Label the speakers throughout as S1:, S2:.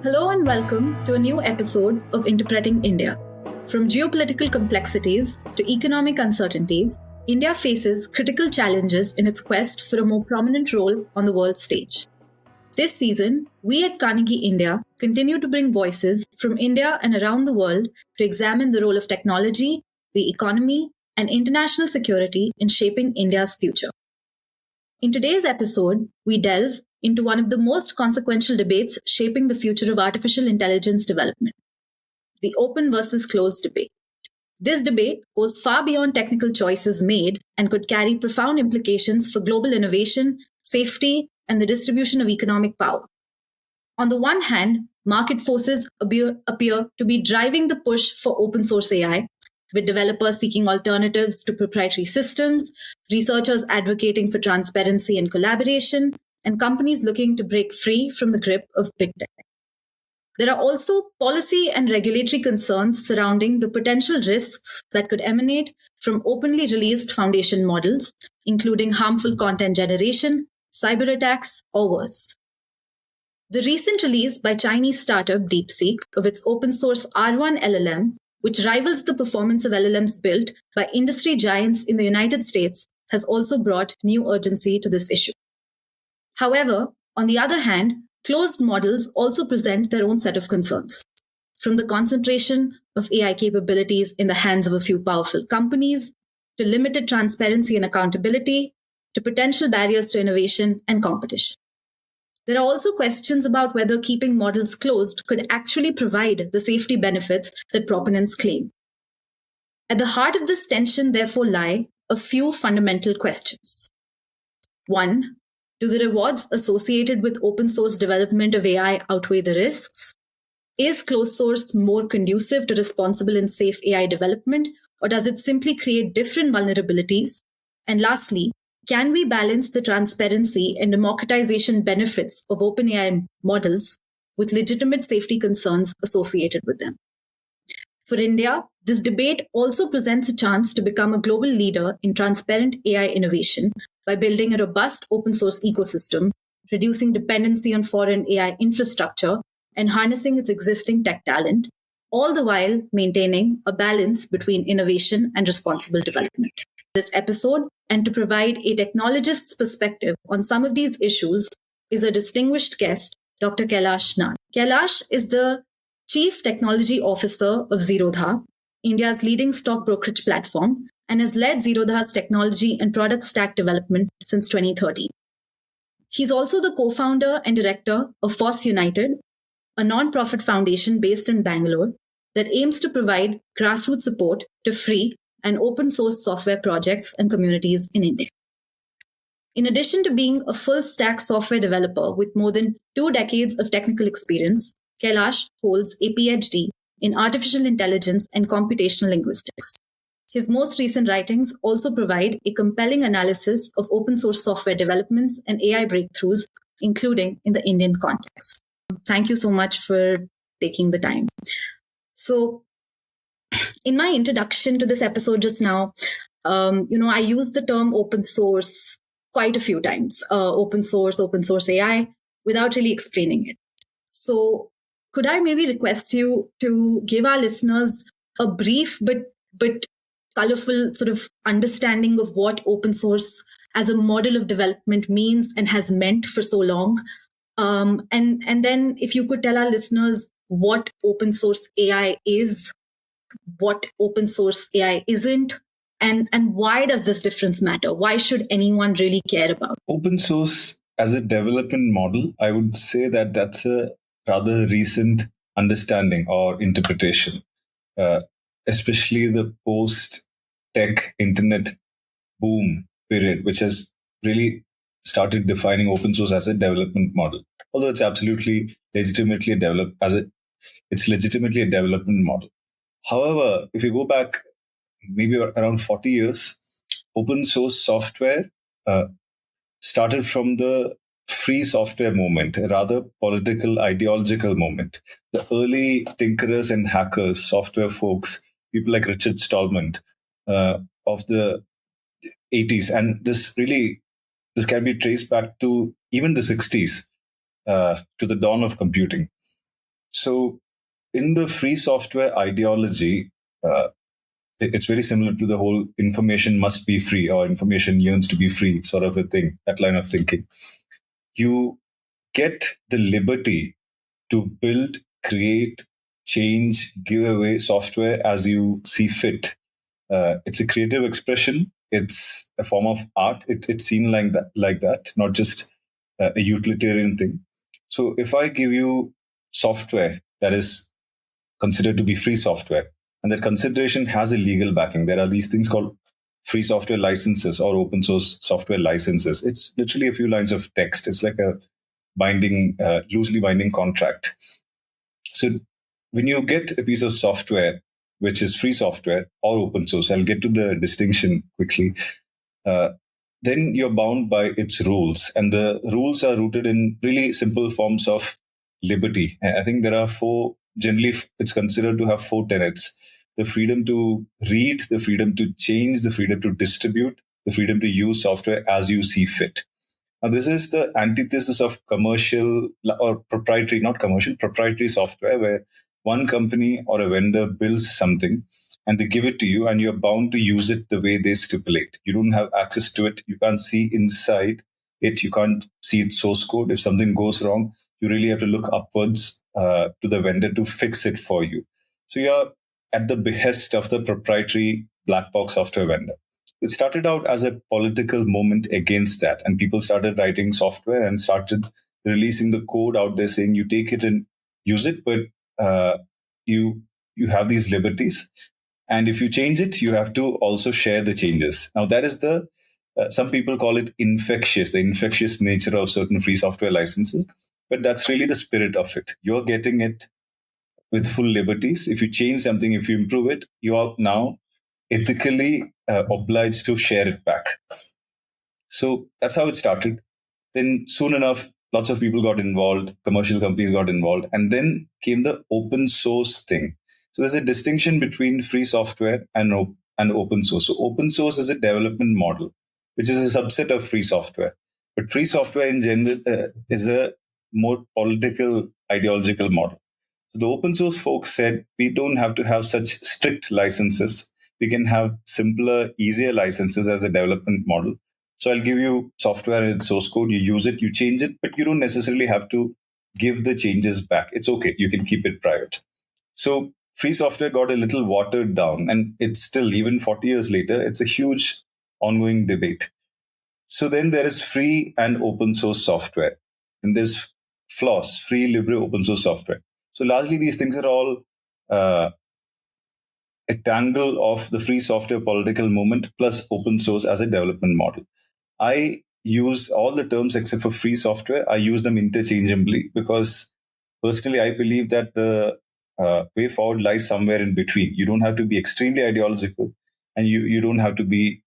S1: Hello and welcome to a new episode of Interpreting India. From geopolitical complexities to economic uncertainties, India faces critical challenges in its quest for a more prominent role on the world stage. This season, we at Carnegie India continue to bring voices from India and around the world to examine the role of technology, the economy, and international security in shaping India's future. In today's episode, we delve into one of the most consequential debates shaping the future of artificial intelligence development, the open versus closed debate. This debate goes far beyond technical choices made and could carry profound implications for global innovation, safety, and the distribution of economic power. On the one hand, market forces appear to be driving the push for open source AI, with developers seeking alternatives to proprietary systems, researchers advocating for transparency and collaboration, and companies looking to break free from the grip of big tech. There are also policy and regulatory concerns surrounding the potential risks that could emanate from openly released foundation models, including harmful content generation, cyber attacks, or worse. The recent release by Chinese startup DeepSeek of its open source R1 LLM, which rivals the performance of LLMs built by industry giants in the United States, has also brought new urgency to this issue. However, on the other hand, closed models also present their own set of concerns. From the concentration of AI capabilities in the hands of a few powerful companies, to limited transparency and accountability, to potential barriers to innovation and competition. There are also questions about whether keeping models closed could actually provide the safety benefits that proponents claim. At the heart of this tension, therefore, lie a few fundamental questions. 1. Do the rewards associated with open source development of AI outweigh the risks? Is closed source more conducive to responsible and safe AI development, or does it simply create different vulnerabilities? And lastly, can we balance the transparency and democratization benefits of open AI models with legitimate safety concerns associated with them? For India, this debate also presents a chance to become a global leader in transparent AI innovation by building a robust open source ecosystem, reducing dependency on foreign AI infrastructure, and harnessing its existing tech talent, all the while maintaining a balance between innovation and responsible development. This episode, and to provide a technologist's perspective on some of these issues, is a distinguished guest, Dr. Kailash Nadh. Kailash is the Chief Technology Officer of Zerodha, India's leading stock brokerage platform, and has led Zerodha's technology and product stack development since 2013. He's also the co-founder and director of Force United, a non-profit foundation based in Bangalore that aims to provide grassroots support to free and open source software projects and communities in India. In addition to being a full stack software developer with more than 2 decades of technical experience, Kailash holds a PhD in artificial intelligence and computational linguistics. His most recent writings also provide a compelling analysis of open source software developments and AI breakthroughs, including in the Indian context. Thank you so much for taking the time. So, in my introduction to this episode just now, I used the term open source quite a few times, open source AI, without really explaining it. So could I maybe request you to give our listeners a brief but colorful sort of understanding of what open source as a model of development means and has meant for so long? And then if you could tell our listeners what open source AI is, what open source AI isn't, and why does this difference matter? Why should anyone really care about
S2: open source as a development model? I would say that that's a rather recent understanding or interpretation, especially the post-tech internet boom period, which has really started defining open source as a development model. Although it's absolutely legitimately a development model. However, if you go back maybe around 40 years, open source software started from the free software movement, a rather political, ideological moment. The early tinkerers and hackers, software folks, people like Richard Stallman of the 80s, and this can be traced back to even the 60s, to the dawn of computing. So in the free software ideology, uh, it's very similar to the whole information must be free or information yearns to be free sort of a thing, that line of thinking. You get the liberty to build, create, change, give away software as you see fit. It's a creative expression. It's a form of art. It's seen like that, not just a utilitarian thing. So if I give you software that is considered to be free software, and that consideration has a legal backing, there are these things called free software licenses or open source software licenses. It's literally a few lines of text. It's like a loosely binding contract. So when you get a piece of software, which is free software or open source, I'll get to the distinction quickly. Uh, then you're bound by its rules, and the rules are rooted in really simple forms of liberty. I think there are four. Generally, it's considered to have four tenets: the freedom to read, the freedom to change, the freedom to distribute, the freedom to use software as you see fit. Now, this is the antithesis of commercial or proprietary, not commercial, proprietary software, where one company or a vendor builds something and they give it to you and you're bound to use it the way they stipulate. You don't have access to it. You can't see inside it. You can't see its source code. If something goes wrong, you really have to look upwards to the vendor to fix it for you. So you're at the behest of the proprietary black box software vendor. It started out as a political movement against that, and people started writing software and started releasing the code out there saying you take it and use it, but uh, you you have these liberties, and if you change it, you have to also share the changes. Now that is the some people call it the infectious nature of certain free software licenses, but that's really the spirit of it. You're getting it with full liberties. If you change something, if you improve it, you are now ethically obliged to share it back. So that's how it started. Then soon enough, lots of people got involved, commercial companies got involved, and then came the open source thing. So there's a distinction between free software and open source. So open source is a development model, which is a subset of free software. But free software in general is a more political, ideological model. So the open source folks said we don't have to have such strict licenses. We can have simpler, easier licenses as a development model. So I'll give you software and source code. You use it, you change it, but you don't necessarily have to give the changes back. It's okay. You can keep it private. So free software got a little watered down, and it's still, even 40 years later, it's a huge ongoing debate. So then there is free and open source software. And there's FLOSS, free, libre, open source software. So largely these things are all uh, a tangle of the free software political movement plus open source as a development model. I use all the terms except for free software. I use them interchangeably because personally, I believe that the way forward lies somewhere in between. You don't have to be extremely ideological, and you don't have to be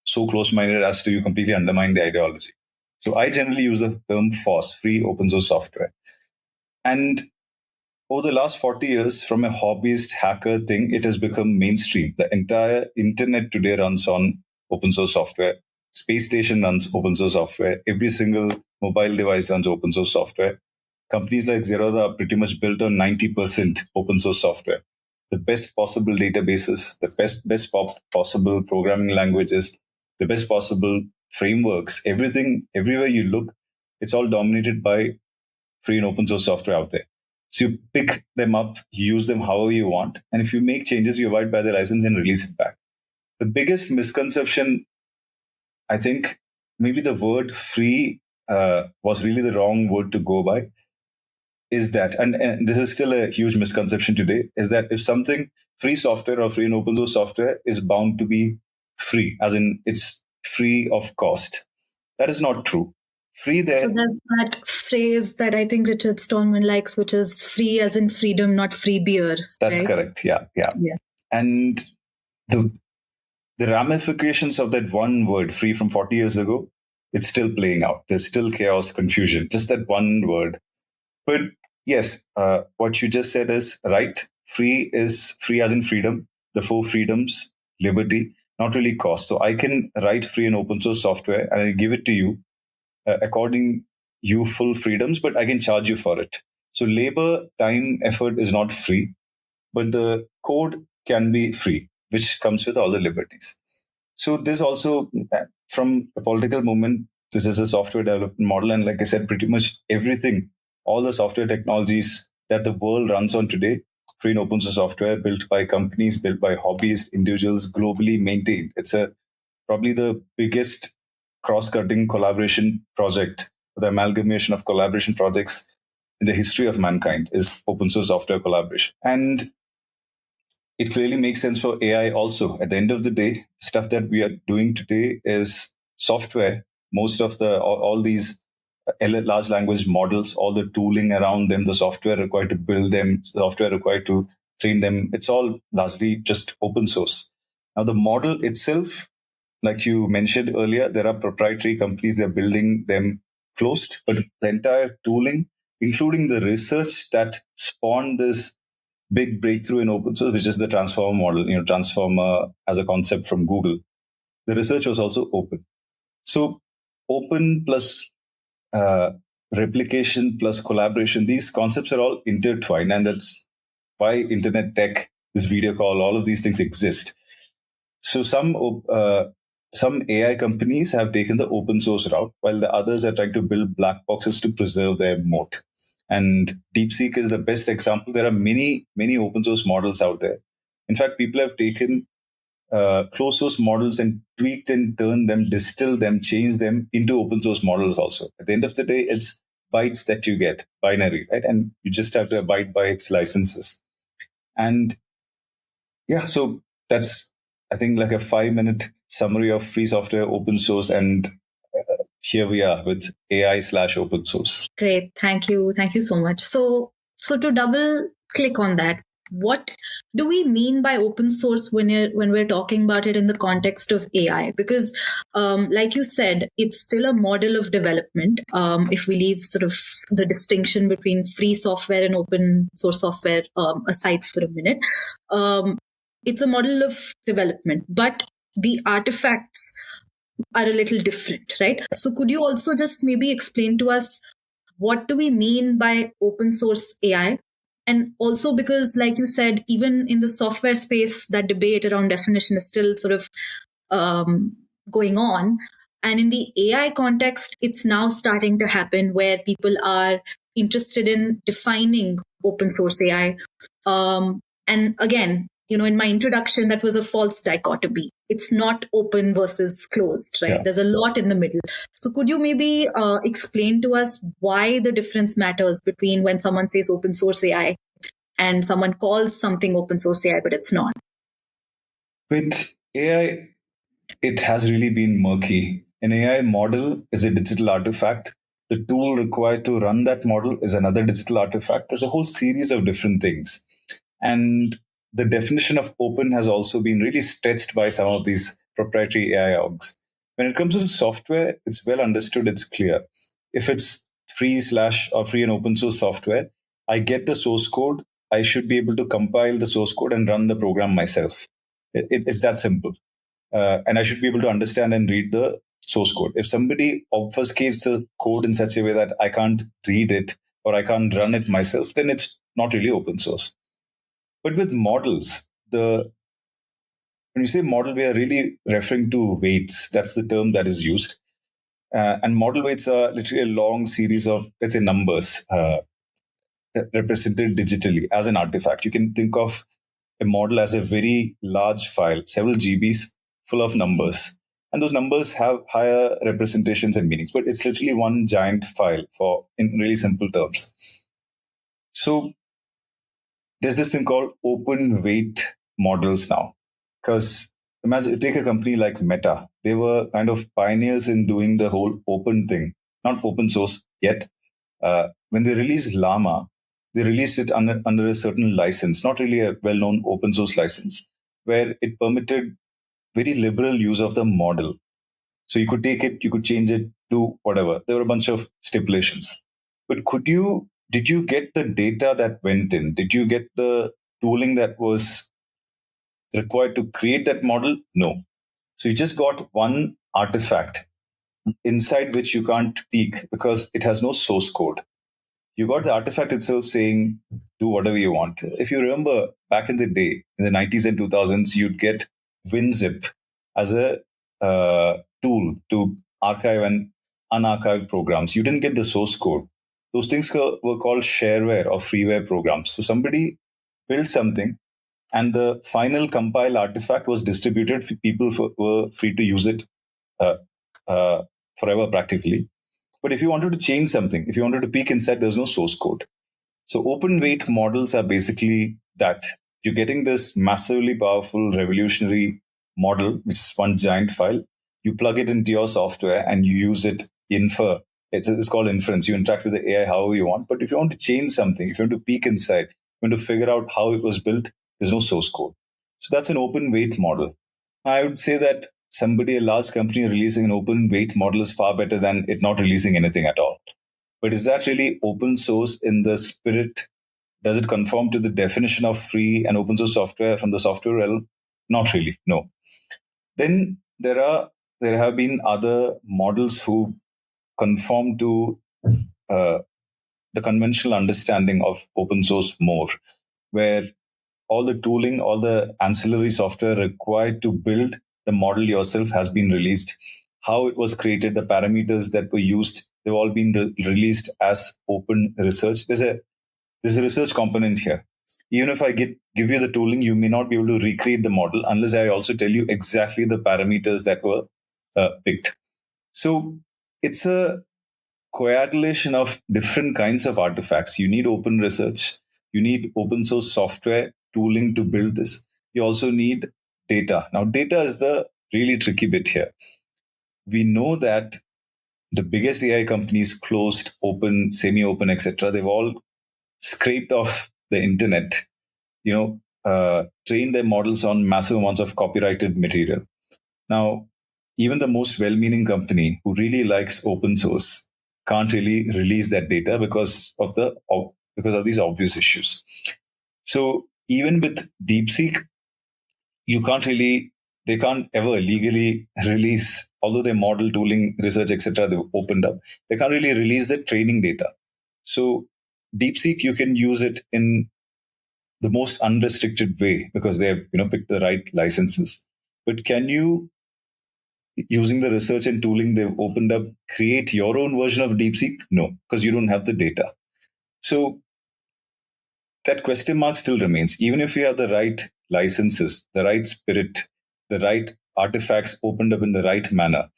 S2: so close-minded as to you completely undermine the ideology. So I generally use the term FOSS, free open source software. And over the last 40 years, from a hobbyist hacker thing, it has become mainstream. The entire internet today runs on open source software. Space station runs open source software. Every single mobile device runs open source software. Companies like Zerodha are pretty much built on 90% open source software. The best possible databases, the best possible programming languages, the best possible frameworks, everything, everywhere you look, it's all dominated by free and open source software out there. So you pick them up, you use them however you want. And if you make changes, you abide by the license and release it back. The biggest misconception, I think, maybe the word free was really the wrong word to go by, is that, and this is still a huge misconception today, is that if something free software or free and open source software is bound to be free, as in it's free of cost. That is not true. Free
S1: So
S2: there.
S1: there's that phrase that I think Richard Stallman likes, which is free as in freedom, not free beer.
S2: That's
S1: right?
S2: correct. Yeah. And the ramifications of that one word, free, from 40 years ago, it's still playing out. There's still chaos, confusion, just that one word. But yes, what you just said is right. Free is free as in freedom, the four freedoms, liberty, not really cost. So I can write free and open source software and I give it to you according you full freedoms, but I can charge you for it. So labor, time, effort is not free, but the code can be free, which comes with all the liberties. So this also, from a political movement, this is a software development model. And like I said, pretty much everything, all the software technologies that the world runs on today, free and open source software built by companies, built by hobbyists, individuals, globally maintained. It's probably the biggest cross-cutting collaboration project, the amalgamation of collaboration projects in the history of mankind is open source software collaboration. And it clearly makes sense for AI also. At the end of the day, stuff that we are doing today is software. Most of all these large language models, all the tooling around them, the software required to build them, software required to train them, it's all largely just open source. Now, the model itself, like you mentioned earlier, there are proprietary companies, they're building them closed, but the entire tooling, including the research that spawned this big breakthrough in open source, which is the transformer model, transformer as a concept from Google. The research was also open. So open plus replication plus collaboration, these concepts are all intertwined, and that's why internet tech, this video call, all of these things exist. So some AI companies have taken the open source route, while the others are trying to build black boxes to preserve their moat. And DeepSeek is the best example. There are many open source models out there. In fact, people have taken closed source models and tweaked and turned them, distilled them, changed them into open source models also. At the end of the day, it's bytes that you get, binary, right? And you just have to abide by its licenses. And yeah, so that's, I think, like a 5-minute summary of free software, open source, and here we are with AI/open source.
S1: Great. Thank you. Thank you so much. So to double click on that, what do we mean by open source when we're talking about it in the context of AI? Because, like you said, it's still a model of development. If we leave sort of the distinction between free software and open source software aside for a minute, it's a model of development, but the artifacts are a little different, right? So could you also just maybe explain to us what do we mean by open source AI? And also because, like you said, even in the software space, that debate around definition is still sort of going on. And in the AI context, it's now starting to happen where people are interested in defining open source AI. And again, in my introduction, that was a false dichotomy. It's not open versus closed, right? Yeah. There's a lot in the middle. So could you maybe explain to us why the difference matters between when someone says open source AI and someone calls something open source AI, but it's not?
S2: With AI, it has really been murky. An AI model is a digital artifact. The tool required to run that model is another digital artifact. There's a whole series of different things. And the definition of open has also been really stretched by some of these proprietary AI orgs. When it comes to software, it's well understood, it's clear. If it's free/or free and open source software, I get the source code. I should be able to compile the source code and run the program myself. It's that simple. And I should be able to understand and read the source code. If somebody obfuscates the code in such a way that I can't read it or I can't run it myself, then it's not really open source. But with models, when we say model, we are really referring to weights. That's the term that is used. And model weights are literally a long series of, let's say, numbers represented digitally as an artifact. You can think of a model as a very large file, several GBs full of numbers. And those numbers have higher representations and meanings, but it's literally one giant file in really simple terms. So there's this thing called open weight models now. Because imagine, take a company like Meta. They were kind of pioneers in doing the whole open thing, not open source yet. When they released Llama, they released it under a certain license, not really a well-known open source license, where it permitted very liberal use of the model. So you could take it, you could change it, do whatever. There were a bunch of stipulations. But did you get the data that went in? Did you get the tooling that was required to create that model? No. So you just got one artifact inside which you can't peek because it has no source code. You got the artifact itself saying, do whatever you want. If you remember back in the day, in the 90s and 2000s, you'd get WinZip as a tool to archive and unarchived programs. You didn't get the source code. Those things were called shareware or freeware programs. So somebody built something, and the final compile artifact was distributed. People were free to use it uh, uh, forever, practically. But if you wanted to change something, if you wanted to peek inside, there's no source code. So open weight models are basically that. You're getting this massively powerful, revolutionary model, which is one giant file. You plug it into your software and you use it infer. It's called inference. You interact with the AI however you want. But if you want to change something, if you want to peek inside, you want to figure out how it was built, there's no source code. So that's an open weight model. I would say that a large company releasing an open weight model is far better than it not releasing anything at all. But is that really open source in the spirit? Does it conform to the definition of free and open source software from the software realm? Not really, no. Then there have been other models who conform to uh, the conventional understanding of open source more, where all the tooling, all the ancillary software required to build the model yourself has been released. How it was created, the parameters that were used, they've all been released as open research. There's a research component here. Even if I give you the tooling, you may not be able to recreate the model unless I also tell you exactly the parameters that were picked. So it's a coagulation of different kinds of artifacts. You need open research, you need open source software tooling to build this. You also need data. Now, data is the really tricky bit here. We know that the biggest AI companies, closed, open, semi-open, etc., they've all scraped off the internet, trained their models on massive amounts of copyrighted material. Now, even the most well-meaning company who really likes open source can't really release that data because of these obvious issues. So even with DeepSeek, they can't ever legally release, although their model tooling, research, etc., they've opened up, they can't really release the training data. So DeepSeek, you can use it in the most unrestricted way because they have picked the right licenses. But can you, using the research and tooling they've opened up, create your own version of DeepSeek? No, because you don't have the data. So that question mark still remains. Even if you have the right licenses, the right spirit, the right artifacts opened up in the right manner,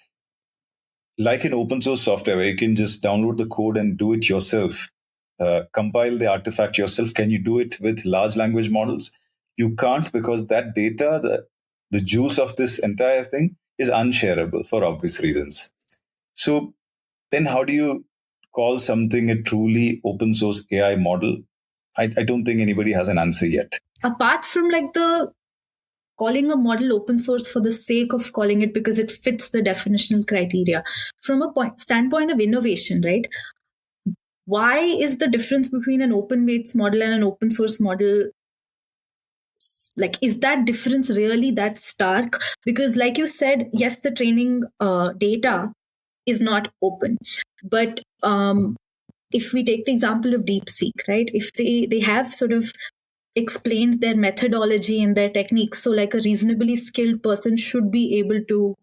S2: like in open source software where you can just download the code and do it yourself, compile the artifact yourself, can you do it with large language models? You can't, because that data, the juice of this entire thing is unshareable for obvious reasons. So then how do you call something a truly open source AI model? I don't think anybody has an answer yet.
S1: Apart from like the calling a model open source for the sake of calling it because it fits the definitional criteria, from a standpoint of innovation, right? Why is the difference between an open weights model and an open source model, like, is that difference really that stark? Because like you said, yes, the training data is not open, but if we take the example of DeepSeek, right, if they have sort of explained their methodology and their techniques, so like a reasonably skilled person should be able to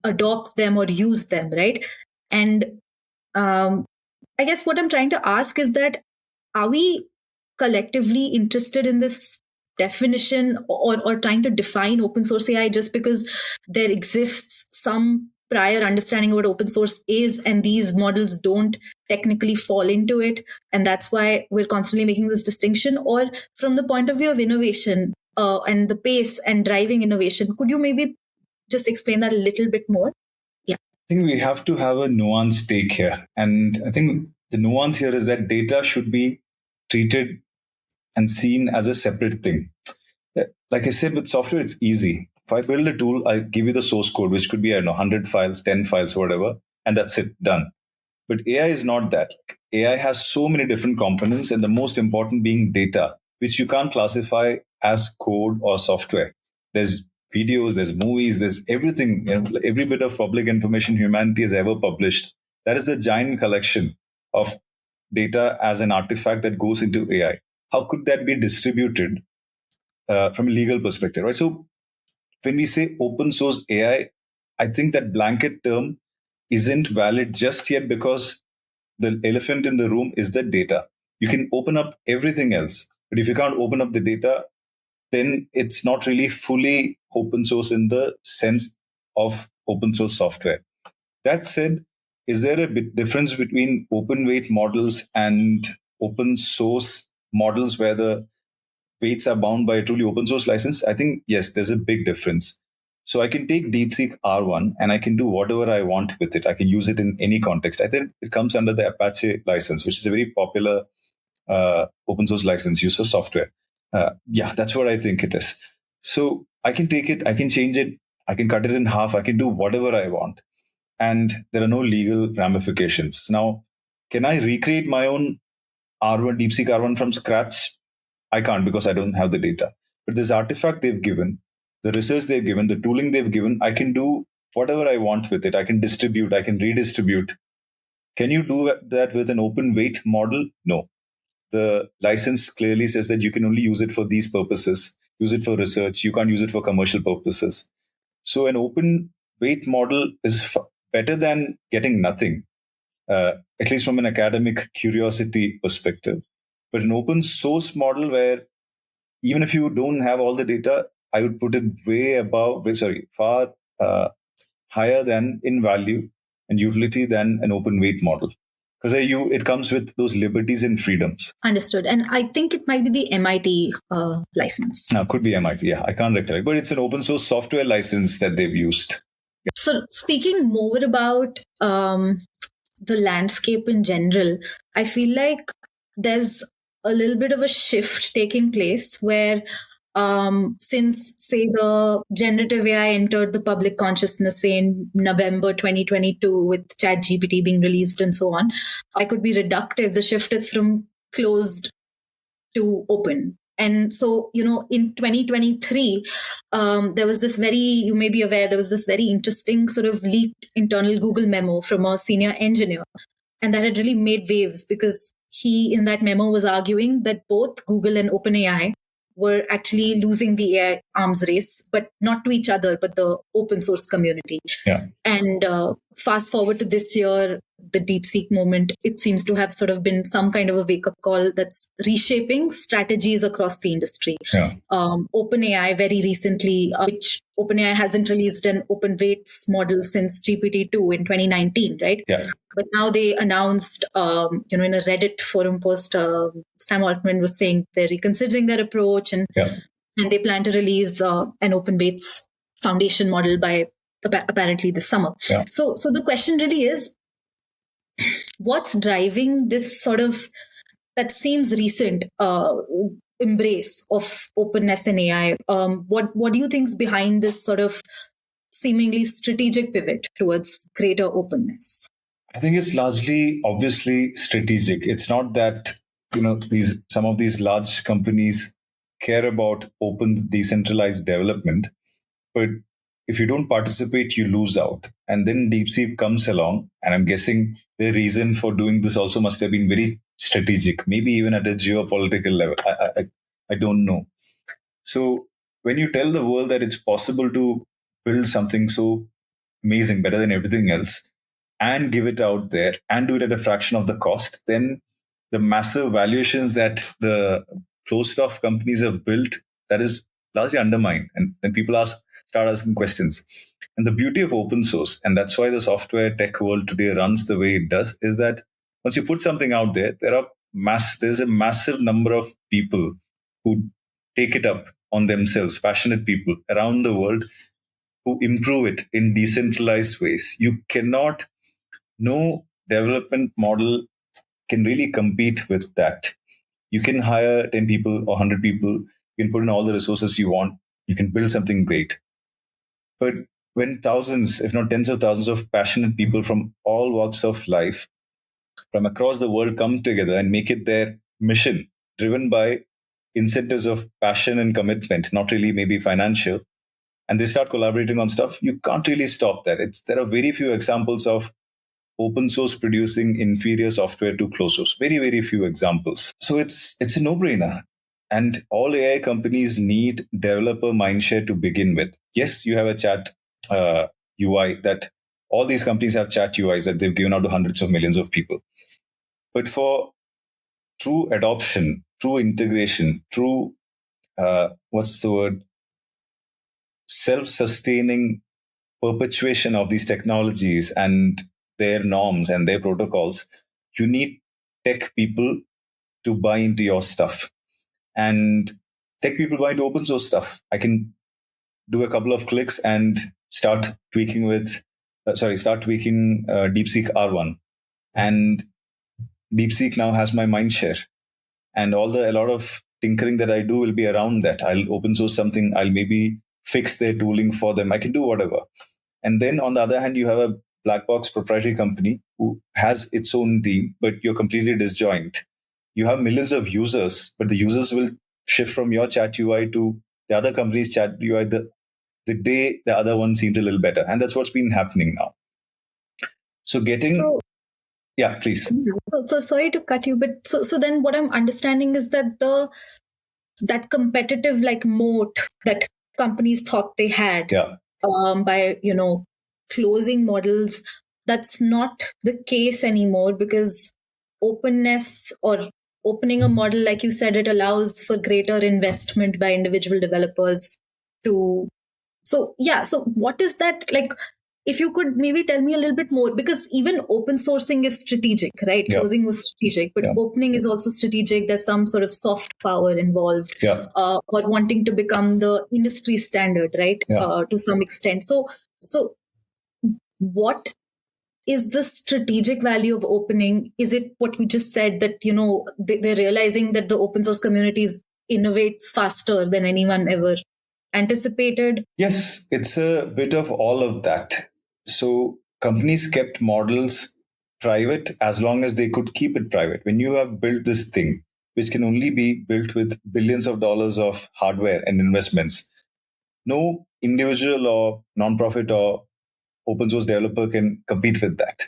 S1: adopt them or use them, right? And I guess what I'm trying to ask is that, are we collectively interested in this definition, or trying to define open source AI just because there exists some prior understanding of what open source is and these models don't technically fall into it, and that's why we're constantly making this distinction? Or from the point of view of innovation and the pace and driving innovation, could you maybe just explain that a little bit more? Yeah,
S2: I think we have to have a nuanced take here. And I think the nuance here is that data should be treated and seen as a separate thing. Like I said, with software, it's easy. If I build a tool, I give you the source code, which could be, I don't know, 100 files, 10 files, whatever, and that's it, done. But AI is not that. AI has so many different components, and the most important being data, which you can't classify as code or software. There's videos, there's movies, there's everything, every bit of public information humanity has ever published. That is a giant collection. of data as an artifact that goes into AI. How could that be distributed from a legal perspective, right? So when we say open source I think that blanket term isn't valid just yet because the elephant in the room is the data. You can open up everything else, but if you can't open up the data, then it's not really fully open source in the sense of open source software. That said, is there a bit difference between open weight models and open source models where the weights are bound by a truly open source license? I think, yes, there's a big difference. So I can take DeepSeek R1 and I can do whatever I want with it. I can use it in any context. I think it comes under the Apache license, which is a very popular open source license used for software. Yeah, that's what I think it is. So I can take it, I can change it, I can cut it in half, I can do whatever I want. And there are no legal ramifications. Now, can I recreate my own R1, DeepSeek R1 from scratch? I can't because I don't have the data. But this artifact they've given, the research they've given, the tooling they've given, I can do whatever I want with it. I can distribute, I can redistribute. Can you do that with an open weight model? No. The license clearly says that you can only use it for these purposes, use it for research. You can't use it for commercial purposes. So an open weight model is better than getting nothing, at least from an academic curiosity perspective. But an open source model where even if you don't have all the data, I would put it far higher than in value and utility than an open weight model. Because it comes with those liberties and freedoms.
S1: Understood. And I think it might be the MIT license.
S2: Now, could be MIT. Yeah, I can't recollect. But it's an open source software license that they've used. Yeah.
S1: So speaking more about the landscape in general, I feel like there's a little bit of a shift taking place where since, say, the generative AI entered the public consciousness, say, in November 2022 with ChatGPT being released and so on, I could be reductive. The shift is from closed to open. And so, in 2023, there was this you may be aware, there was this very interesting sort of leaked internal Google memo from a senior engineer. And that had really made waves because he, in that memo, was arguing that both Google and OpenAI were actually losing the AI arms race, but not to each other, but the open source community.
S2: Yeah.
S1: And fast forward to this year, the DeepSeek moment, it seems to have sort of been some kind of a wake-up call that's reshaping strategies across the industry.
S2: Yeah.
S1: OpenAI very recently, which OpenAI hasn't released an open weights model since GPT-2 in 2019, right?
S2: Yeah.
S1: But now they announced, in a Reddit forum post, Sam Altman was saying they're reconsidering their approach and they plan to release an open weights foundation model by apparently this summer.
S2: Yeah.
S1: So the question really is, what's driving this sort of, that seems recent, embrace of openness in AI? What do you think is behind this sort of seemingly strategic pivot towards greater openness?
S2: I think it's largely, obviously, strategic. It's not that some of these large companies care about open, decentralized development, but if you don't participate, you lose out. And then DeepSeek comes along, and I'm guessing the reason for doing this also must have been very strategic, maybe even at a geopolitical level. I don't know. So when you tell the world that it's possible to build something so amazing, better than everything else, and give it out there and do it at a fraction of the cost, then the massive valuations that the closed off companies have built, that is largely undermined. And then people start asking questions. And the beauty of open source, and that's why the software tech world today runs the way it does, is that once you put something out there, there's a massive number of people who take it up on themselves, passionate people around the world who improve it in decentralized ways. No development model can really compete with that. You can hire 10 people or 100 people, you can put in all the resources you want, you can build something great. But when thousands, if not tens of thousands of passionate people from all walks of life from across the world come together and make it their mission, driven by incentives of passion and commitment, not really maybe financial, and they start collaborating on stuff, you can't really stop that. There are very few examples of open source producing inferior software to closed source. Very, very few examples. So it's a no-brainer. And all AI companies need developer mindshare to begin with. Yes, you have a chat UI that all these companies have chat UIs that they've given out to hundreds of millions of people. But for true adoption, true integration, true, what's the word, self-sustaining perpetuation of these technologies and their norms and their protocols, you need tech people to buy into your stuff. And tech people buy into open source stuff. I can do a couple of clicks and start tweaking DeepSeek R1. And DeepSeek now has my mind share. And a lot of tinkering that I do will be around that. I'll open source something. I'll maybe fix their tooling for them. I can do whatever. And then on the other hand, you have a black box proprietary company who has its own team, but you're completely disjoint. You have millions of users, but the users will shift from your chat UI to the other company's chat UI the day the other one seems a little better. And that's what's been happening now. So yeah, please.
S1: So sorry to cut you, but so then what I'm understanding is that that competitive like moat that companies thought they had by closing models, that's not the case anymore, because openness or opening a model, like you said, it allows for greater investment by individual developers to. So what is that like? If you could maybe tell me a little bit more, because even open sourcing is strategic, right? Closing was strategic, but opening is also strategic. There's some sort of soft power involved, or wanting to become the industry standard, right? To some extent. So what is the strategic value of opening? Is it what you just said, that they're realizing that the open source communities innovates faster than anyone ever anticipated?
S2: Yes, it's a bit of all of that. So companies kept models private as long as they could keep it private. When you have built this thing, which can only be built with billions of dollars of hardware and investments, no individual or nonprofit or open source developer can compete with that.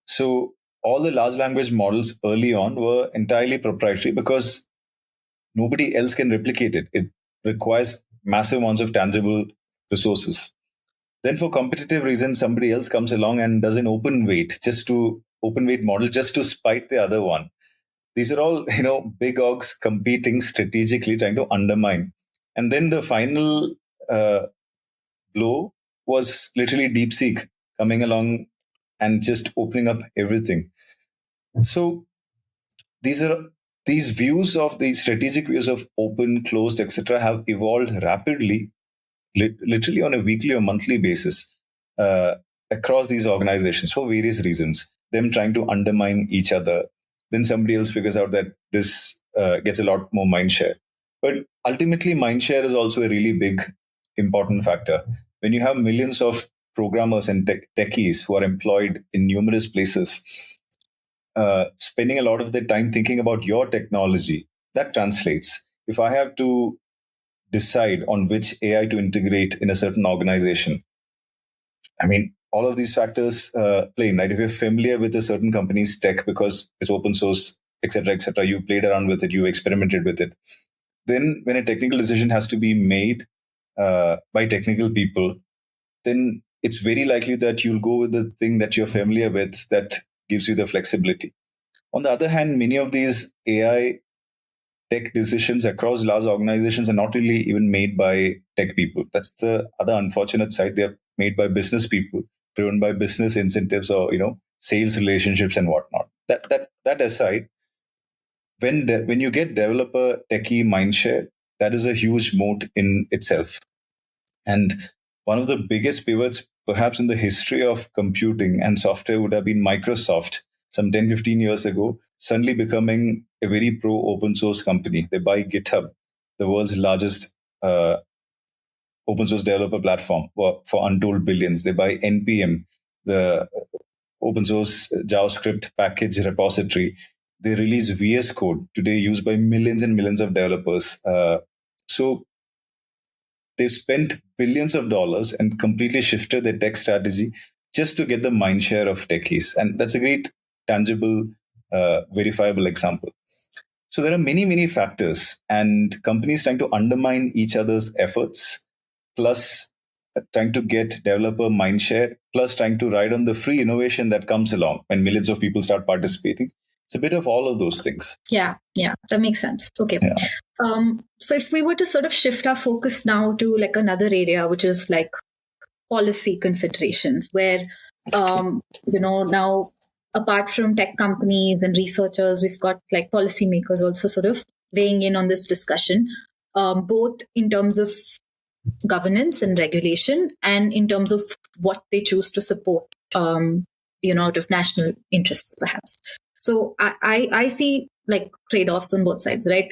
S2: So all the large language models early on were entirely proprietary because nobody else can replicate it. It requires massive amounts of tangible resources. Then for competitive reasons, somebody else comes along and does an open weight model just to spite the other one. These are all, big orgs competing strategically, trying to undermine. And then the final blow was literally DeepSeek coming along and just opening up everything. So these views of the strategic views of open, closed, etc., have evolved rapidly, literally on a weekly or monthly basis across these organizations for various reasons. Them trying to undermine each other. Then somebody else figures out that this gets a lot more mindshare. But ultimately, mindshare is also a really big, important factor. When you have millions of programmers and techies who are employed in numerous places, spending a lot of their time thinking about your technology, that translates. If I have to decide on which AI to integrate in a certain organization, I mean, all of these factors play in, right? If you're familiar with a certain company's tech because it's open source, etc., you played around with it, you experimented with it. Then when a technical decision has to be made by technical people, then it's very likely that you'll go with the thing that you're familiar with that gives you the flexibility. On the other hand, many of these AI tech decisions across large organizations are not really even made by tech people. That's the other unfortunate side. They're made by business people, driven by business incentives or sales relationships and whatnot. That aside, when you get developer techie mindshare, that is a huge moat in itself. And one of the biggest pivots, perhaps in the history of computing and software, would have been Microsoft some 10, 15 years ago, suddenly becoming a very pro open source company. They buy GitHub, the world's largest open source developer platform, for untold billions. They buy NPM, the open source JavaScript package repository. They release VS Code, today used by millions and millions of developers. So they've spent billions of dollars and completely shifted their tech strategy just to get the mind share of techies. And that's a great, tangible, verifiable example. So there are many, many factors, and companies trying to undermine each other's efforts, plus trying to get developer mindshare, plus trying to ride on the free innovation that comes along when millions of people start participating. It's a bit of all of those things.
S1: Yeah, that makes sense. Okay.
S2: Yeah.
S1: So if we were to sort of shift our focus now to like another area, which is like policy considerations, where now apart from tech companies and researchers, we've got like policymakers also sort of weighing in on this discussion, both in terms of governance and regulation and in terms of what they choose to support, out of national interests, perhaps. So I see like trade-offs on both sides, right?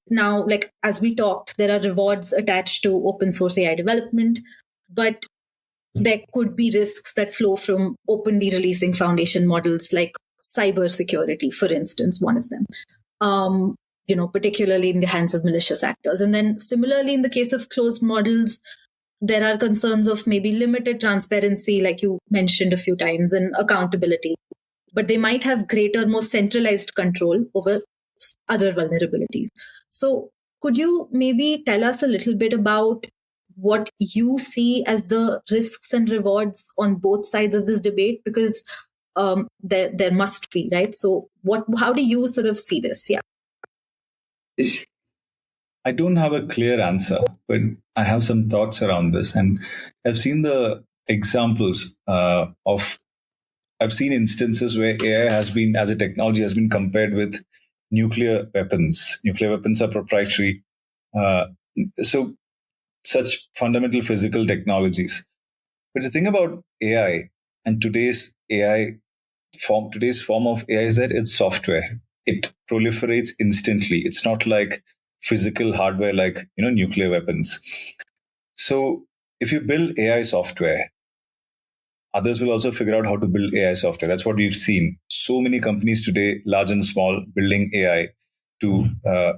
S1: Now, like as we talked, there are rewards attached to open source AI development, but there could be risks that flow from openly releasing foundation models, like cyber security, for instance, one of them. Particularly in the hands of malicious actors. And then similarly, in the case of closed models, there are concerns of maybe limited transparency, like you mentioned a few times, and accountability. But they might have greater, more centralized control over other vulnerabilities. So could you maybe tell us a little bit about what you see as the risks and rewards on both sides of this debate? Because there must be, right? So how do you sort of see this? Yeah.
S2: I don't have a clear answer, but I have some thoughts around this. And I've seen the examples of, I've seen instances where AI has been, as a technology, has been compared with nuclear weapons. Nuclear weapons are proprietary. So such fundamental physical technologies. But the thing about AI and today's form of AI is that it's software. It proliferates instantly. It's not like physical hardware, like nuclear weapons. So if you build AI software, others will also figure out how to build AI software. That's what we've seen. So many companies today, large and small, building AI to uh,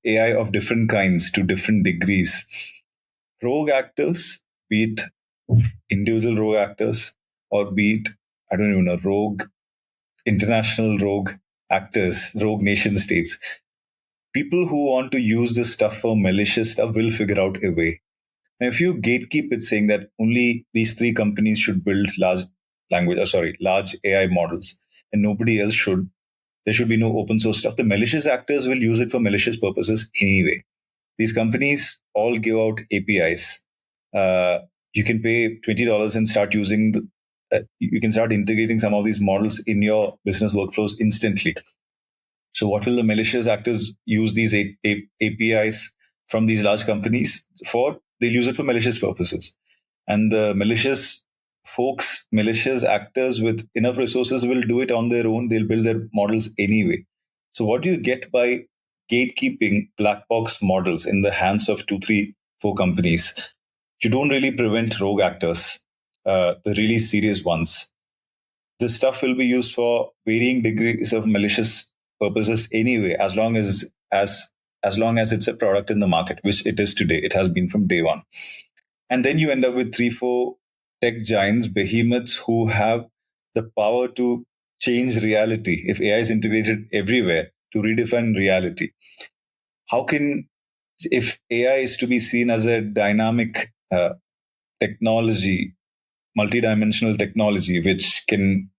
S2: AI of different kinds to different degrees. Rogue actors, be it individual rogue actors or be it, I don't even know, international rogue actors, rogue nation states. People who want to use this stuff for malicious stuff will figure out a way. And if you gatekeep it saying that only these three companies should build large AI models and nobody else should, there should be no open source stuff. The malicious actors will use it for malicious purposes anyway. These companies all give out APIs. You can pay $20 and start using you can start integrating some of these models in your business workflows instantly. So what will the malicious actors use these APIs from these large companies for? They'll use it for malicious purposes. And the malicious actors with enough resources will do it on their own. They'll build their models anyway. So what do you get by gatekeeping black box models in the hands of 2, 3, 4 companies? You don't really prevent rogue actors, the really serious ones. This stuff will be used for varying degrees of malicious purposes anyway, as long as it's a product in the market, which it is today. It has been from day one. And then you end up with 3, 4 tech giants, behemoths who have the power to change reality. If AI is integrated everywhere to redefine reality, if AI is to be seen as a dynamic technology, multidimensional technology, which can,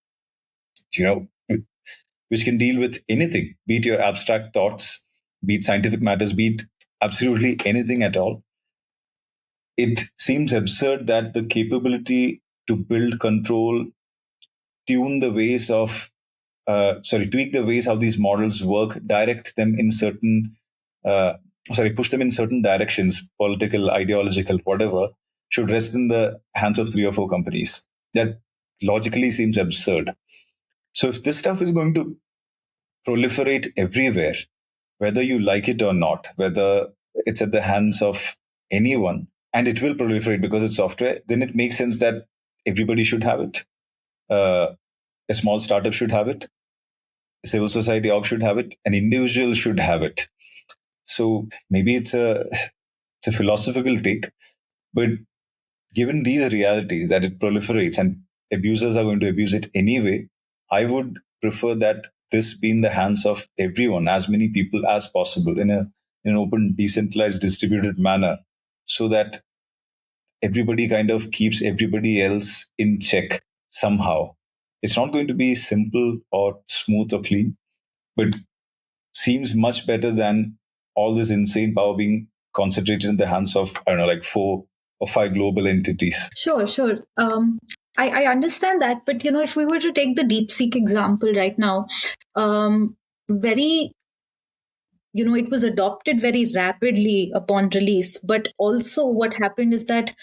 S2: which can deal with anything, be it your abstract thoughts, be it scientific matters, be it absolutely anything at all, it seems absurd that the capability to build, control, tune the ways of, tweak the ways how these models work, direct them in push them in certain directions, political, ideological, whatever, should rest in the hands of 3 or 4 companies. That logically seems absurd. So if this stuff is going to proliferate everywhere, whether you like it or not, whether it's at the hands of anyone, and it will proliferate because it's software, then it makes sense that everybody should have it. A small startup should have it. A civil society org should have it. An individual should have it. So maybe it's a philosophical take, but given these realities that it proliferates and abusers are going to abuse it anyway, I would prefer that this be in the hands of everyone, as many people as possible, in an open, decentralized, distributed manner, so that everybody kind of keeps everybody else in check somehow. It's not going to be simple or smooth or clean, but seems much better than all this insane power being concentrated in the hands of, I don't know, like 4 or 5 global entities.
S1: Sure. I understand that, but if we were to take the DeepSeek example right now, very it was adopted very rapidly upon release, but also what happened is that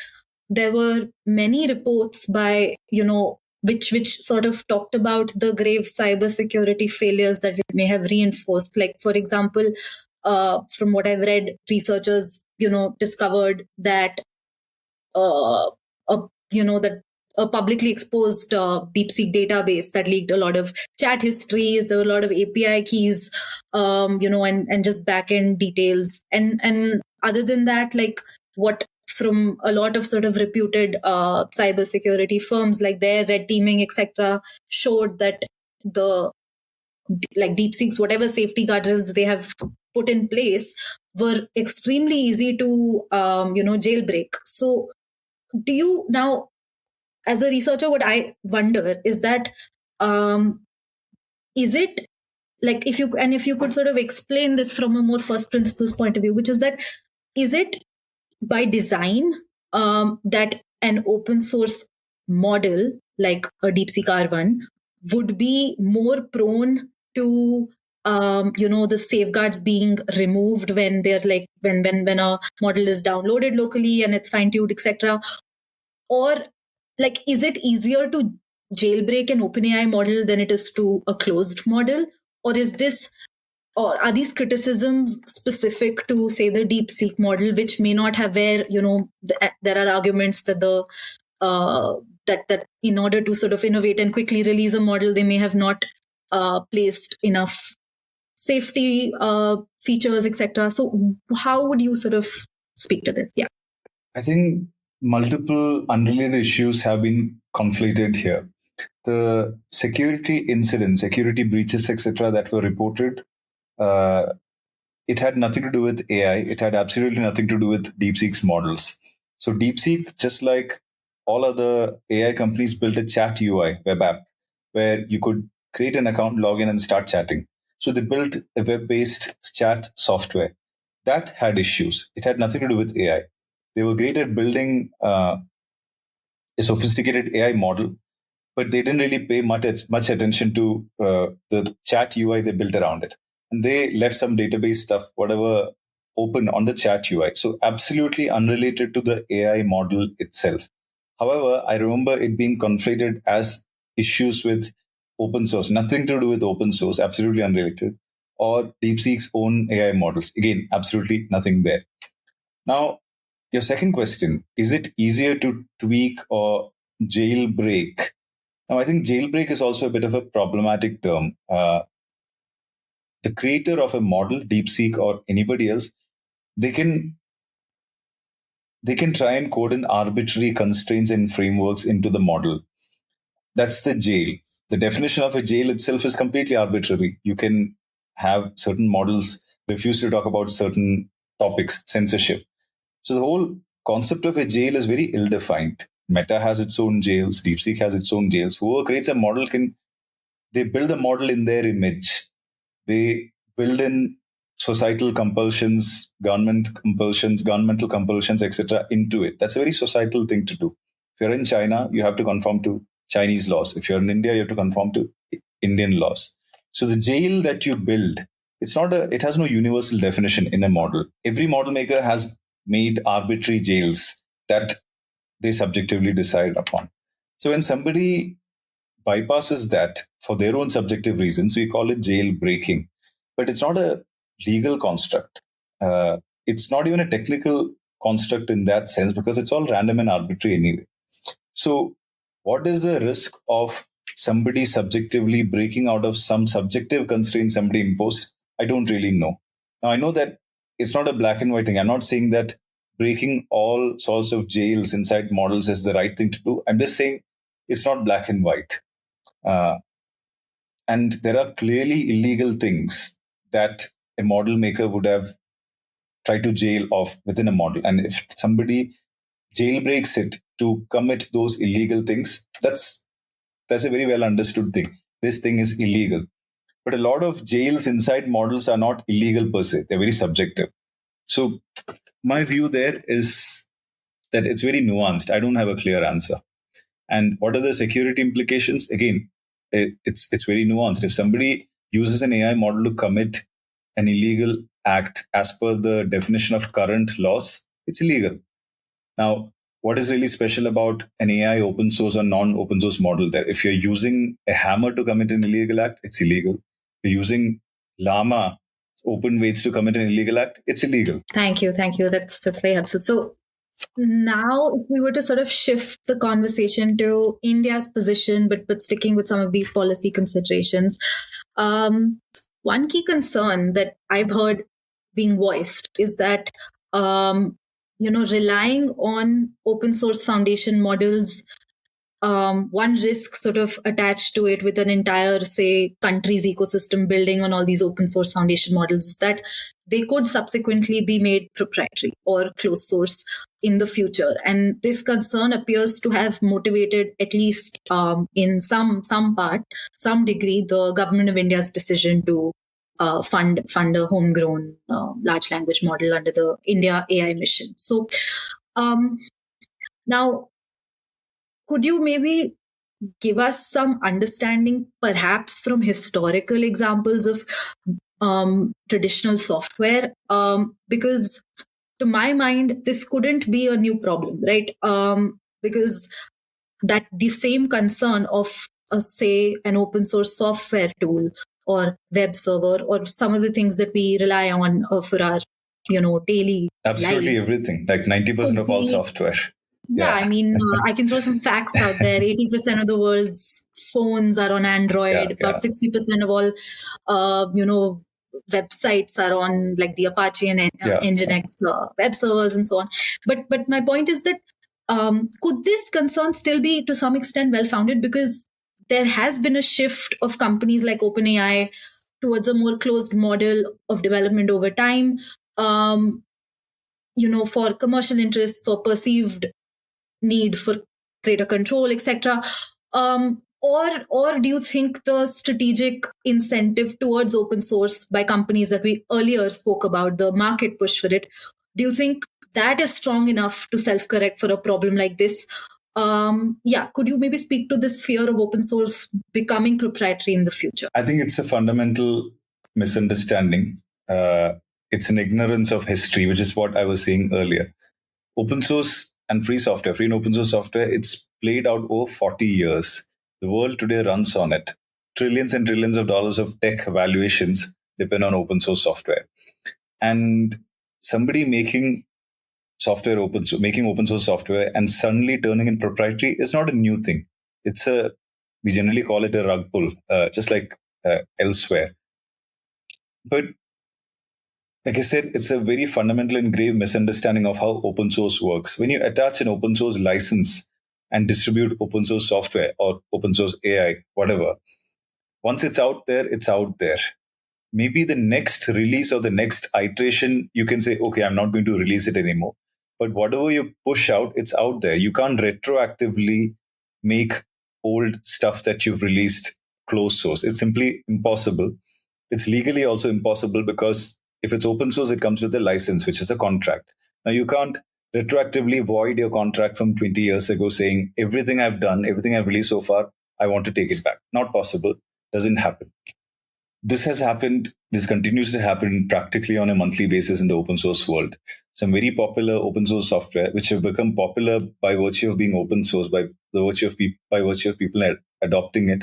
S1: there were many reports by which sort of talked about the grave cybersecurity failures that it may have reinforced. Like, for example, from what I've read, researchers discovered that a that a publicly exposed DeepSeek database that leaked a lot of chat histories. There were a lot of API keys, and just backend details. And other than that, like, what from a lot of sort of reputed cybersecurity firms, like their red teaming, etc., showed that the like DeepSeek's whatever safety guardrails they have put in place were extremely easy to jailbreak. So do you now, as a researcher, what I wonder is that um, is it like, if you could sort of explain this from a more first principles point of view, which is that, is it by design that an open source model like a DeepSeek R1 would be more prone to the safeguards being removed when they're like when a model is downloaded locally and it's fine tuned, etc., or like, is it easier to jailbreak an OpenAI model than it is to a closed model? Or is this, or are these criticisms specific to, say, the DeepSeek model, which may not have, where there are arguments that uh, that in order to sort of innovate and quickly release a model, they may have not placed enough safety features, etc. So how would you sort of speak to this? Yeah.
S2: I think multiple unrelated issues have been conflated here. The security incidents, security breaches, etc., that were reported, uh, it had nothing to do with AI. It had absolutely nothing to do with DeepSeek's models. So DeepSeek, just like all other AI companies, built a chat UI web app where you could create an account, log in, and start chatting. So they built a web-based chat software that had issues. It had nothing to do with AI. They were great at building a sophisticated AI model, but they didn't really pay much attention to the chat UI they built around it. And they left some database stuff, whatever, open on the chat UI. So absolutely unrelated to the AI model itself. However, I remember it being conflated as issues with open source, nothing to do with open source, absolutely unrelated, or DeepSeek's own AI models. Again, absolutely nothing there. Now, your second question, is it easier to tweak or jailbreak? Now, I think jailbreak is also a bit of a problematic term. The creator of a model, DeepSeek or anybody else, they can try and code in arbitrary constraints and frameworks into the model. That's the jail. The definition of a jail itself is completely arbitrary. You can have certain models refuse to talk about certain topics, censorship. So the whole concept of a jail is very ill-defined. Meta has its own jails. DeepSeek has its own jails. Whoever creates a model they build a model in their image. They build in societal compulsions, governmental compulsions, etc., into it. That's a very societal thing to do. If you're in China, you have to conform to Chinese laws. If you're in India, you have to conform to Indian laws. So the jail that you build, it has no universal definition in a model. Every model maker has made arbitrary jails that they subjectively decide upon. So when somebody bypasses that for their own subjective reasons, we call it jailbreaking. But it's not a legal construct. It's not even a technical construct in that sense because it's all random and arbitrary anyway. So, what is the risk of somebody subjectively breaking out of some subjective constraint somebody imposed? I don't really know. Now, I know that it's not a black and white thing. I'm not saying that breaking all sorts of jails inside models is the right thing to do. I'm just saying it's not black and white. Uh, and there are clearly illegal things that a model maker would have tried to jail off within a model. And if somebody jailbreaks it to commit those illegal things, that's a very well understood thing. This thing is illegal. But a lot of jails inside models are not illegal per se. They're very subjective. So my view there is that it's very nuanced. I don't have a clear answer. And what are the security implications? Again, it's very nuanced. If somebody uses an AI model to commit an illegal act as per the definition of current laws, it's illegal. Now, what is really special about an AI open source or non-open source model there? If you're using a hammer to commit an illegal act, it's illegal. If you're using llama open weights to commit an illegal act, it's illegal.
S1: Thank you. That's very helpful. So now, if we were to sort of shift the conversation to India's position, but sticking with some of these policy considerations, one key concern that I've heard being voiced is that relying on open source foundation models, one risk sort of attached to it with an entire, say, country's ecosystem building on all these open source foundation models is that they could subsequently be made proprietary or closed source in the future. And this concern appears to have motivated, at least in some degree, the government of India's decision to fund a homegrown large language model under the India AI mission. So now, could you maybe give us some understanding, perhaps from historical examples of traditional software? Because to my mind, this couldn't be a new problem, right? Because that the same concern of, say, an open source software tool or web server or some of the things that we rely on for our, daily
S2: Absolutely
S1: lives.
S2: Everything, like 90% of all software.
S1: Yeah, I mean, I can throw some facts out there. 80% of the world's phones are on Android. About 60% of all, websites are on like the Apache and Nginx web servers and so on. But my point is that could this concern still be to some extent well-founded? Because there has been a shift of companies like OpenAI towards a more closed model of development over time, for commercial interests or perceived need for greater control, etc. Or do you think the strategic incentive towards open source by companies that we earlier spoke about, the market push for it, do you think that is strong enough to self-correct for a problem like this? Could you maybe speak to this fear of open source becoming proprietary in the future?
S2: I think it's a fundamental misunderstanding. It's an ignorance of history, which is what I was saying earlier. Open source and free and open source software, it's played out over 40 years. The world today runs on it. Trillions and trillions of dollars of tech valuations depend on open source software. And somebody making open source software and suddenly turning it proprietary is not a new thing. We generally call it a rug pull, just like elsewhere. But like I said, it's a very fundamental and grave misunderstanding of how open source works. When you attach an open source license and distribute open source software or open source AI, whatever, once it's out there, it's out there. Maybe the next release or the next iteration, you can say, okay, I'm not going to release it anymore. But whatever you push out, it's out there. You can't retroactively make old stuff that you've released closed source. It's simply impossible. It's legally also impossible because if it's open source, it comes with a license, which is a contract. Now, you can't retroactively void your contract from 20 years ago saying, everything I've done, everything I've released so far, I want to take it back. Not possible. Doesn't happen. This has happened. This continues to happen practically on a monthly basis in the open source world. Some very popular open source software, which have become popular by virtue of being open source, by virtue of people adopting it,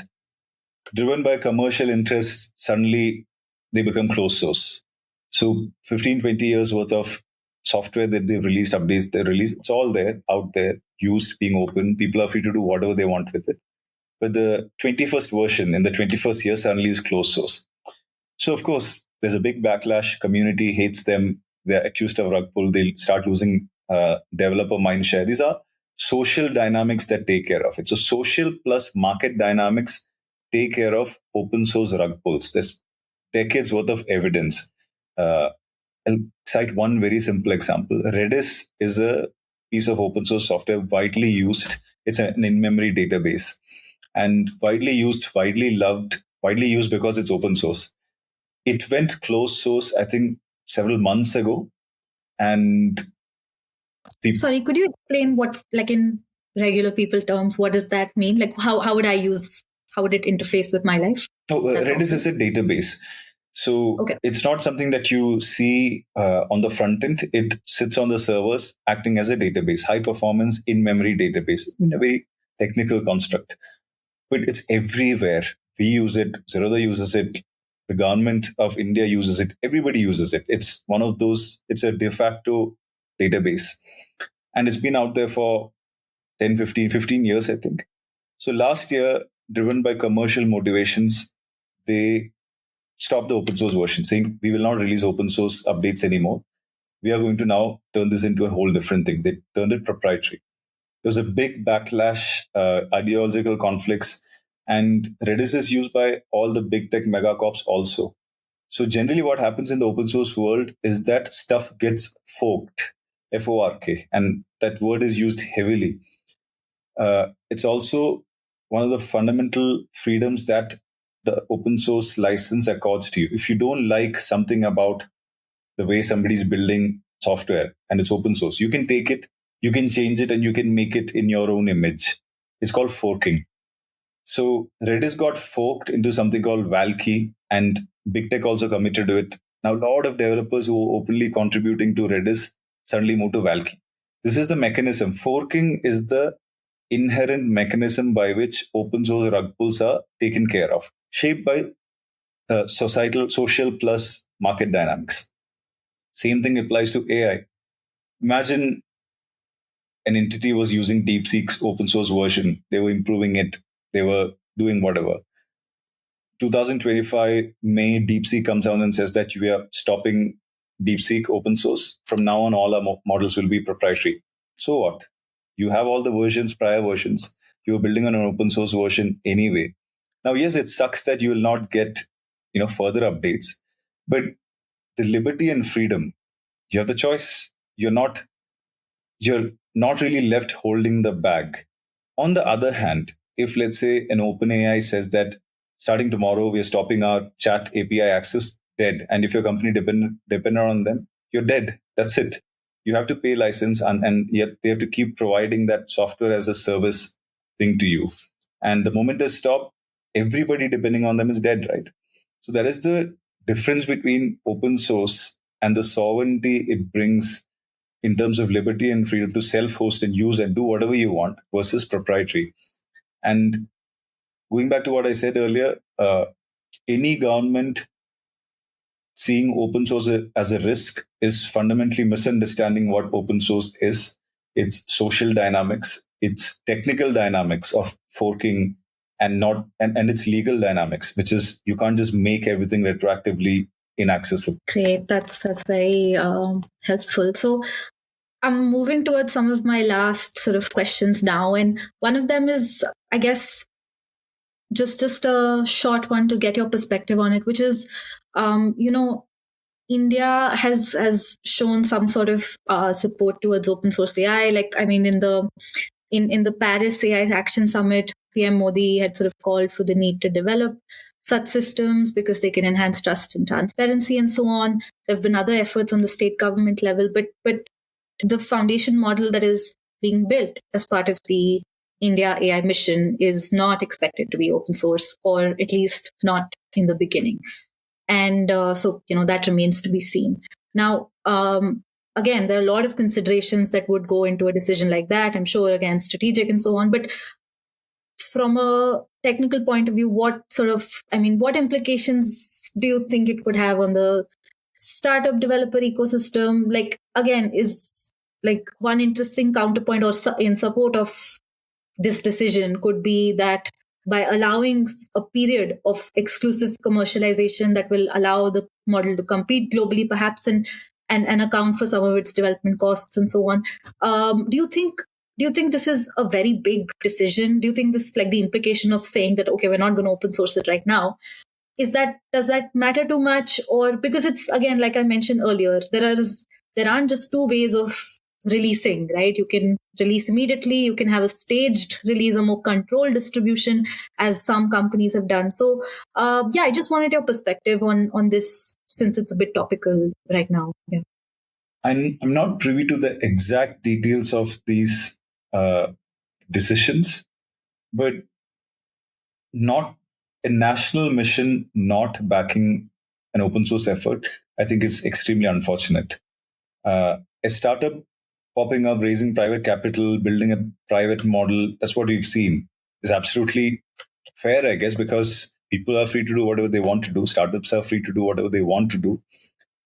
S2: driven by commercial interests, suddenly they become closed source. So 15, 20 years worth of software that they've released, updates they release, it's all there, out there, used, being open. People are free to do whatever they want with it. But the 21st version in the 21st year suddenly is closed source. So, of course, there's a big backlash. Community hates them. They're accused of rug pull. They'll start losing developer mindshare. These are social dynamics that take care of it. So social plus market dynamics take care of open source rug pulls. There's decades worth of evidence. I'll cite one very simple example. Redis is a piece of open source software widely used. It's an in-memory database and widely used, widely loved, widely used because it's open source. It went closed source, I think, several months ago. And
S1: Sorry, could you explain what, like in regular people terms, what does that mean? Like how would I use, how would it interface with my life?
S2: Redis is a database. So It's not something that you see on the front end. It sits on the servers acting as a database, high performance in-memory database, in a very technical construct. But it's everywhere. We use it. Zerodha uses it. The government of India uses it. Everybody uses it. It's one of those, it's a de facto database. And it's been out there for 10, 15 years, I think. So last year, driven by commercial motivations, they stopped the open source version, saying we will not release open source updates anymore. We are going to now turn this into a whole different thing. They turned it proprietary. There was a big backlash, ideological conflicts, and Redis is used by all the big tech megacorps also. So generally what happens in the open source world is that stuff gets forked, F-O-R-K, and that word is used heavily. It's also one of the fundamental freedoms that the open source license accords to you. If you don't like something about the way somebody's building software and it's open source, you can take it, you can change it, and you can make it in your own image. It's called forking. So Redis got forked into something called Valkey, and big tech also committed to it. Now, a lot of developers who are openly contributing to Redis suddenly move to Valkey. This is the mechanism. Forking is the inherent mechanism by which open source rug pulls are taken care of, shaped by societal, social plus market dynamics. Same thing applies to AI. Imagine an entity was using DeepSeek's open source version. They were improving it. They were doing whatever. 2025 May, DeepSeek comes out and says that we are stopping DeepSeek open source. From now on, all our models will be proprietary. So what? You have all the versions, prior versions. You're building on an open source version anyway. Now, yes, it sucks that you will not get, further updates, but the liberty and freedom, you have the choice. You're not really left holding the bag. On the other hand, if let's say an OpenAI says that starting tomorrow we are stopping our chat API access, dead. And if your company depend on them, you're dead. That's it. You have to pay license, and yet they have to keep providing that software as a service thing to you. And the moment they stop, everybody depending on them is dead, right? So that is the difference between open source and the sovereignty it brings in terms of liberty and freedom to self-host and use and do whatever you want versus proprietary. And going back to what I said earlier, any government seeing open source as a risk is fundamentally misunderstanding what open source is, its social dynamics, its technical dynamics of forking, and its legal dynamics, which is you can't just make everything retroactively inaccessible.
S1: Great, that's very helpful. So I'm moving towards some of my last sort of questions now, and one of them is, I guess, just a short one to get your perspective on it, which is, India has shown some sort of support towards open source AI. Like, I mean, in the Paris AI Action Summit, PM Modi had sort of called for the need to develop such systems because they can enhance trust and transparency and so on. There have been other efforts on the state government level, but the foundation model that is being built as part of the India AI mission is not expected to be open source, or at least not in the beginning. And so, that remains to be seen. Now, again, there are a lot of considerations that would go into a decision like that. I'm sure, again, strategic and so on. But from a technical point of view, what implications do you think it could have on the startup developer ecosystem? Like, again, is like one interesting counterpoint or in support of this decision could be that by allowing a period of exclusive commercialization that will allow the model to compete globally, perhaps, and and account for some of its development costs and so on. Do you think this is a very big decision? Do you think this is like the implication of saying that, okay, we're not going to open source it right now? Does that matter too much? Or because it's, again, like I mentioned earlier, there aren't just two ways of releasing, right? You can release immediately, you can have a staged release, a more controlled distribution, as some companies have done. So yeah, I just wanted your perspective on this, since it's a bit topical right now. Yeah.
S2: I'm not privy to the exact details of these decisions, but not a national mission not backing an open source effort, I think is extremely unfortunate. A startup popping up, raising private capital, building a private model, that's what we've seen, is absolutely fair, I guess, because people are free to do whatever they want to do. Startups are free to do whatever they want to do.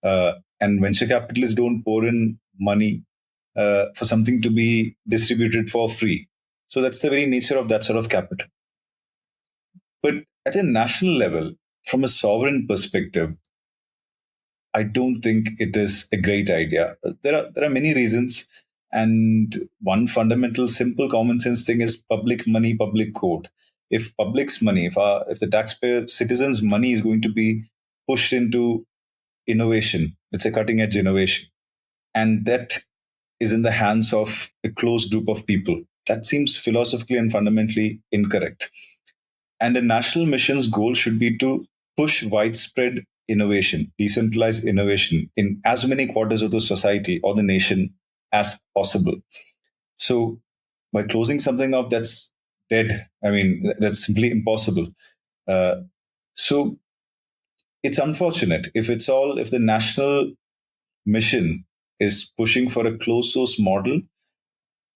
S2: And venture capitalists don't pour in money for something to be distributed for free. So that's the very nature of that sort of capital. But at a national level, from a sovereign perspective, I don't think it is a great idea. There are many reasons, and one fundamental, simple, common sense thing is public money, public code. If public's money, if the taxpayer citizens' money is going to be pushed into innovation, it's a cutting edge innovation, and that is in the hands of a closed group of people, that seems philosophically and fundamentally incorrect. And a national mission's goal should be to push widespread innovation, decentralized innovation in as many quarters of the society or the nation as possible. So by closing something up that's dead, I mean, that's simply impossible. So it's unfortunate if the national mission is pushing for a closed source model.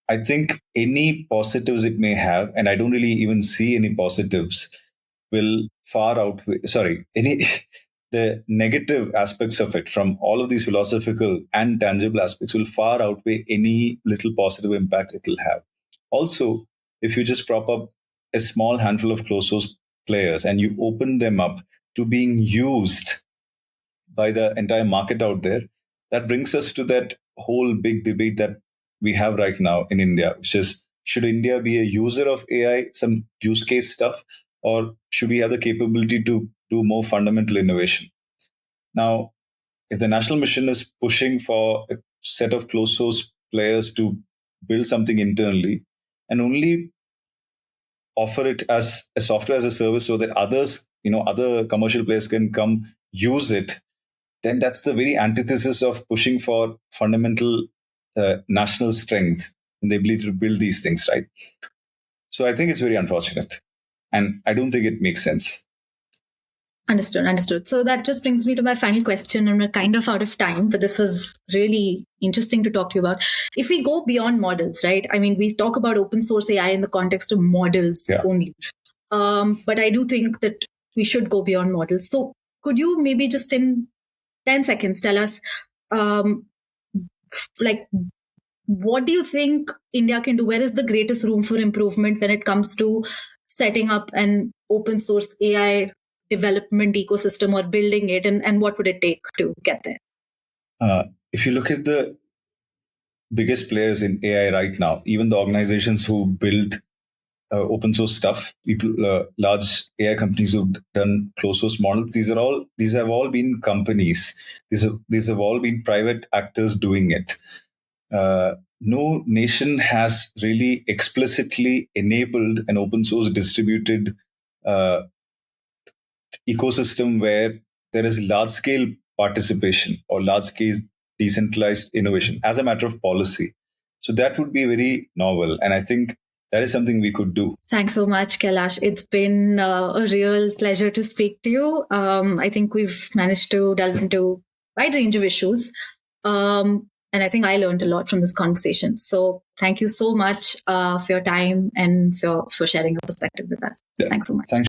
S2: I think any positives it may have, and I don't really even see any positives, will far outweigh, any, the negative aspects of it from all of these philosophical and tangible aspects will far outweigh any little positive impact it will have. Also, if you just prop up a small handful of closed source players and you open them up to being used by the entire market out there, that brings us to that whole big debate that we have right now in India, which is, should India be a user of AI, some use case stuff, or should we have the capability to do more fundamental innovation? Now, if the national mission is pushing for a set of closed source players to build something internally and only offer it as a software as a service so that others, other commercial players can come use it, then that's the very antithesis of pushing for fundamental national strength and the ability to build these things, right? So I think it's very unfortunate, and I don't think it makes sense.
S1: Understood. So that just brings me to my final question, and we're kind of out of time, but this was really interesting to talk to you about. If we go beyond models, right? I mean, we talk about open source AI in the context of models only. But I do think that we should go beyond models. So could you maybe just in 10 seconds tell us, what do you think India can do? Where is the greatest room for improvement when it comes to setting up an open source AI development ecosystem or building it, and what would it take to get there?
S2: If you look at the biggest players in AI right now, even the organizations who build open source stuff, large AI companies who've done closed source models, these have all been companies. These have all been private actors doing it. No nation has really explicitly enabled an open source distributed ecosystem where there is large scale participation or large scale decentralized innovation as a matter of policy. So that would be very novel. And I think that is something we could do.
S1: Thanks so much, Kailash. It's been a real pleasure to speak to you. I think we've managed to delve into a wide range of issues. And I think I learned a lot from this conversation. So thank you so much for your time and for sharing your perspective with us. Yeah. Thanks so much.
S2: Thanks.